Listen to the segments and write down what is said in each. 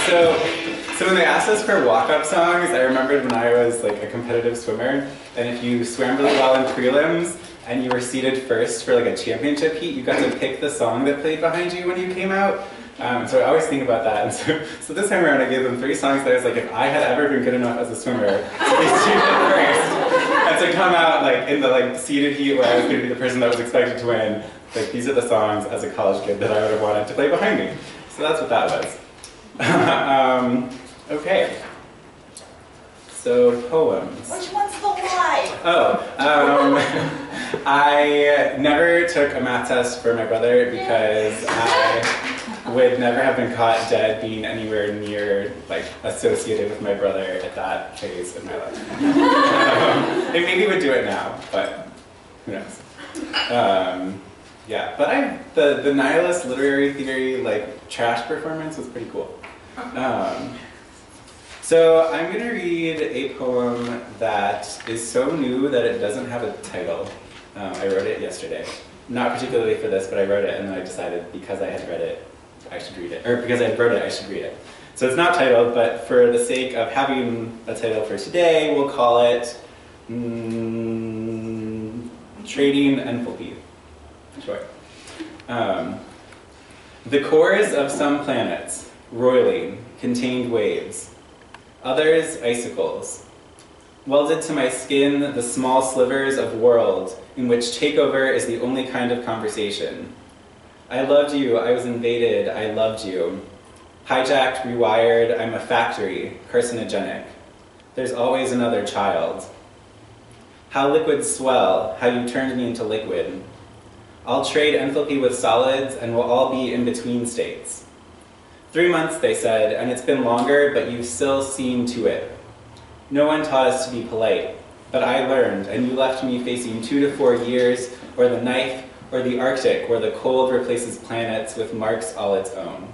So when they asked us for walk-up songs, I remembered when I was like a competitive swimmer, and if you swam really well in prelims and you were seated first for like a championship heat, you got to pick the song that played behind you when you came out. So I always think about that. And so this time around, I gave them 3 songs that I was like, if I had ever been good enough as a swimmer to be seated first, and to come out like in the like seated heat where I was going to be the person that was expected to win, like these are the songs as a college kid that I would have wanted to play behind me. So that's what that was. Okay. So poems. Which one's the lie? Oh, I never took a math test for my brother because I would never have been caught dead being anywhere near, like, associated with my brother at that phase in my life. And maybe would do it now, but who knows. Yeah, but the nihilist literary theory, like, trash performance was pretty cool. So I'm going to read a poem that is so new that it doesn't have a title. I wrote it yesterday. Not particularly for this, but I wrote it and then I decided because I had read it, I should read it. Or because I wrote it, I should read it. So it's not titled, but for the sake of having a title for today, we'll call it Trading Enthalpy. Sure. The cores of some planets, roiling, contained waves. Others, icicles. Welded to my skin, the small slivers of world in which takeover is the only kind of conversation. I loved you, I was invaded, I loved you. Hijacked, rewired, I'm a factory, carcinogenic. There's always another child. How liquids swell, how you turned me into liquid. I'll trade enthalpy with solids and we'll all be in between states. 3 months, they said, and it's been longer, but you've still seen to it. No one taught us to be polite, but I learned, and you left me facing 2 to 4 years, or the knife, or the Arctic, where the cold replaces planets with marks all its own.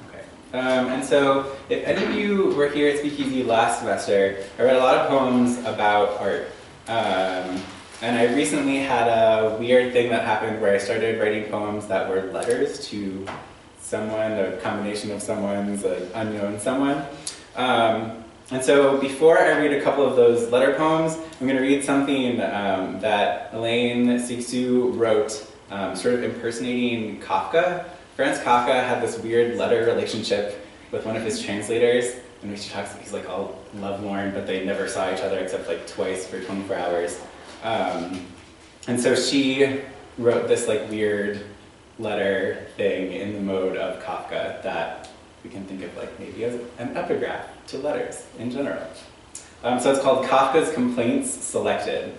Okay. And so, if any of you were here at Speakeasy last semester, I read a lot of poems about art. And I recently had a weird thing that happened where I started writing poems that were letters to someone, a combination of someone's, an unknown someone. And so before I read a couple of those letter poems, I'm going to read something that Elaine Sixou wrote, sort of impersonating Kafka. Franz Kafka had this weird letter relationship with one of his translators, in which he talks, he's like all lovelorn, but they never saw each other except like twice for 24 hours. And so she wrote this like weird letter thing in the mode of Kafka that we can think of like maybe as an epigraph to letters in general. So it's called Kafkas Complaints Selected.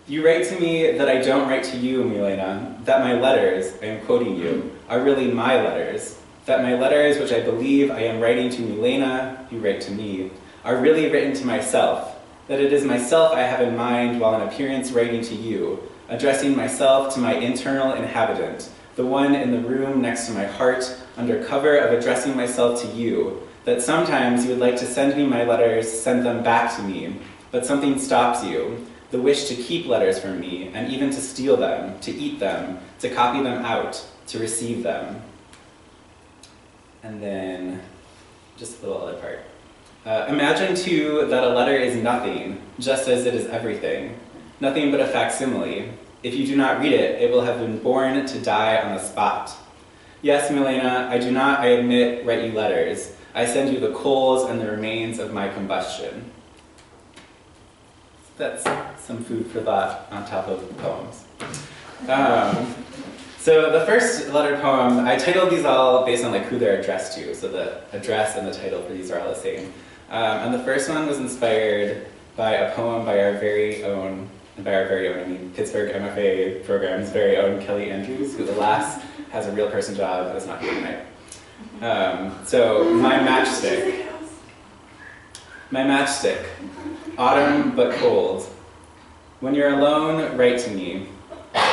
You write to me that I don't write to you, Milena, that my letters, I am quoting you, are really my letters, that my letters, which I believe I am writing to Milena, you write to me, are really written to myself, that it is myself I have in mind while in appearance writing to you, addressing myself to my internal inhabitant, the one in the room next to my heart, under cover of addressing myself to you, that sometimes you would like to send me my letters, send them back to me, but something stops you, the wish to keep letters from me, and even to steal them, to eat them, to copy them out, to receive them. And then, just a little other part. Imagine, too, that a letter is nothing, just as it is everything. Nothing but a facsimile. If you do not read it, it will have been born to die on the spot. Yes, Milena, I do not, I admit, write you letters. I send you the coals and the remains of my combustion. That's some food for thought on top of the poems. So the first letter poem, I titled these all based on like who they're addressed to, so the address and the title for these are all the same. And the first one was inspired by a poem by our very own, and by our very own I mean Pittsburgh MFA program's very own Kelly Andrews, who alas has a real person job and is not here tonight. So my matchstick. My matchstick, autumn but cold. When you're alone, write to me.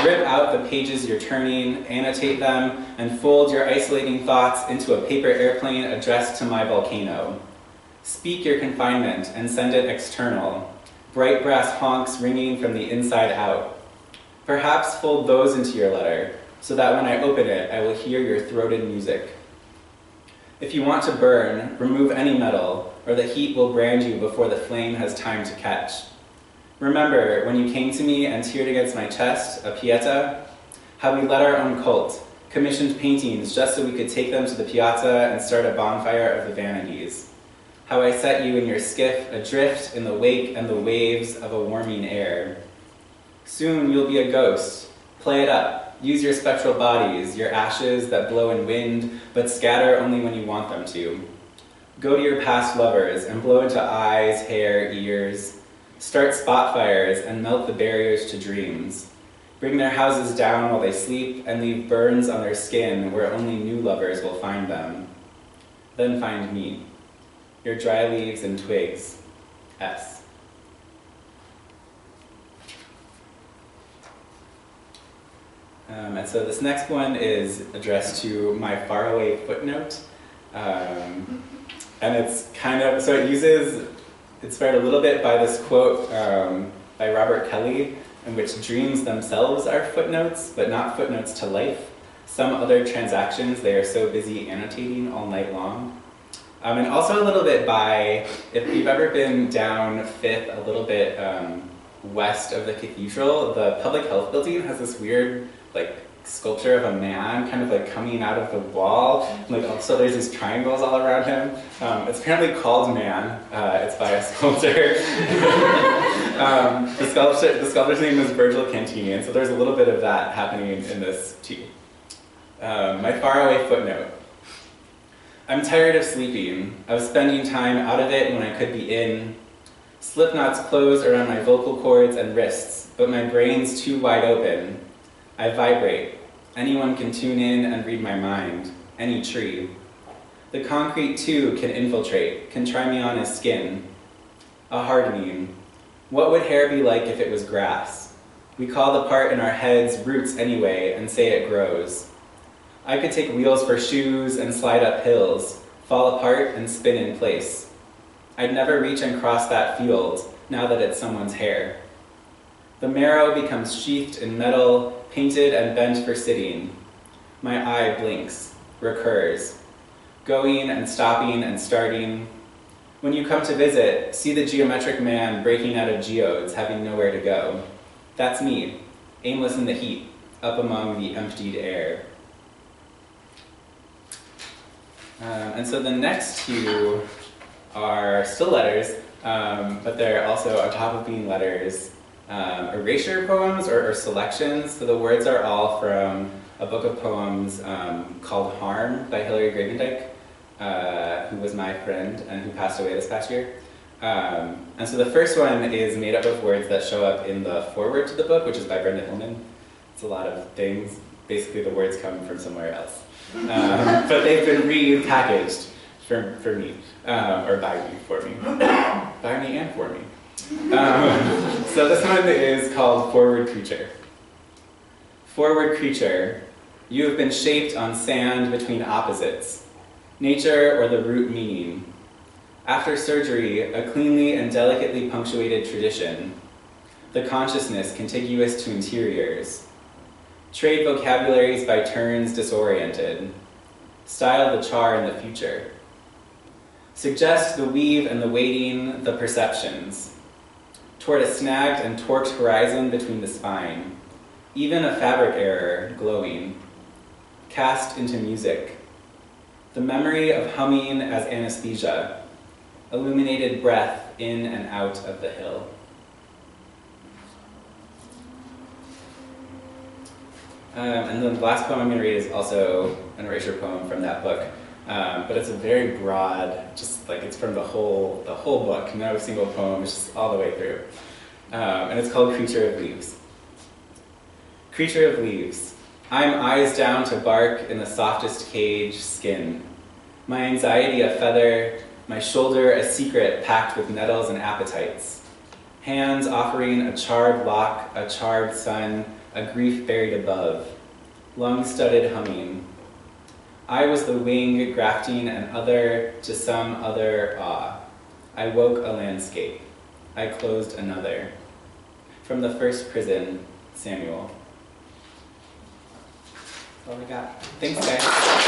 Rip out the pages you're turning, annotate them, and fold your isolating thoughts into a paper airplane addressed to my volcano. Speak your confinement and send it external, bright brass honks ringing from the inside out. Perhaps fold those into your letter, so that when I open it, I will hear your throated music. If you want to burn, remove any metal, or the heat will brand you before the flame has time to catch. Remember when you came to me and teared against my chest, a pieta? How we led our own cult, commissioned paintings just so we could take them to the piazza and start a bonfire of the vanities. How I set you in your skiff adrift in the wake and the waves of a warming air. Soon you'll be a ghost. Play it up. Use your spectral bodies, your ashes that blow in wind, but scatter only when you want them to. Go to your past lovers and blow into eyes, hair, ears. Start spot fires and melt the barriers to dreams. Bring their houses down while they sleep and leave burns on their skin where only new lovers will find them. Then find me. Your dry leaves and twigs. S. And so this next one is addressed to my faraway footnote. And it's kind of, so it uses, inspired a little bit by this quote by Robert Kelly, in which dreams themselves are footnotes, but not footnotes to life. Some other transactions they are so busy annotating all night long. And also a little bit by, if you've ever been down Fifth, a little bit west of the cathedral, the public health building has this weird like sculpture of a man kind of like coming out of the wall. And, like also there's these triangles all around him. It's apparently called Man. It's by a sculptor. The sculptor's name is Virgil Cantini, and so there's a little bit of that happening in this too. My faraway footnote. I'm tired of sleeping, of spending time out of it when I could be in. Slipknots close around my vocal cords and wrists, but my brain's too wide open. I vibrate. Anyone can tune in and read my mind. Any tree. The concrete too can infiltrate, can try me on as skin. A hardening. What would hair be like if it was grass? We call the part in our heads roots anyway and say it grows. I could take wheels for shoes and slide up hills, fall apart and spin in place. I'd never reach and cross that field, now that it's someone's hair. The marrow becomes sheathed in metal, painted and bent for sitting. My eye blinks, recurs, going and stopping and starting. When you come to visit, see the geometric man breaking out of geodes, having nowhere to go. That's me, aimless in the heat, up among the emptied air. And so the next two are still letters, but they're also, on top of being letters, erasure poems or selections. So the words are all from a book of poems called Harm by Hilary Gravendyke, who was my friend and who passed away this past year. And so the first one is made up of words that show up in the foreword to the book, which is by Brenda Hillman. It's a lot of things. Basically the words come from somewhere else. But they've been repackaged for me, or by me, for me. By me and for me. So this one is called Forward Creature. Forward creature, you have been shaped on sand between opposites, nature or the root meaning. After surgery, a cleanly and delicately punctuated tradition, the consciousness contiguous to interiors. Trade vocabularies by turns disoriented. Style the char in the future. Suggest the weave and the waiting, the perceptions. Toward a snagged and torqued horizon between the spine. Even a fabric error, glowing. Cast into music. The memory of humming as anesthesia. Illuminated breath in and out of the hill. And then the last poem I'm going to read is also an erasure poem from that book, but it's a very broad, just like it's from the whole book, no single poem, it's just all the way through. And it's called Creature of Leaves. Creature of leaves, I'm eyes down to bark in the softest cage, skin. My anxiety a feather, my shoulder a secret packed with nettles and appetites. Hands offering a charred lock, a charred sun, a grief buried above, lung-studded humming. I was the wing grafting an other to some other awe. I woke a landscape. I closed another. From the first prison, Samuel. That's all I got. Thanks, guys.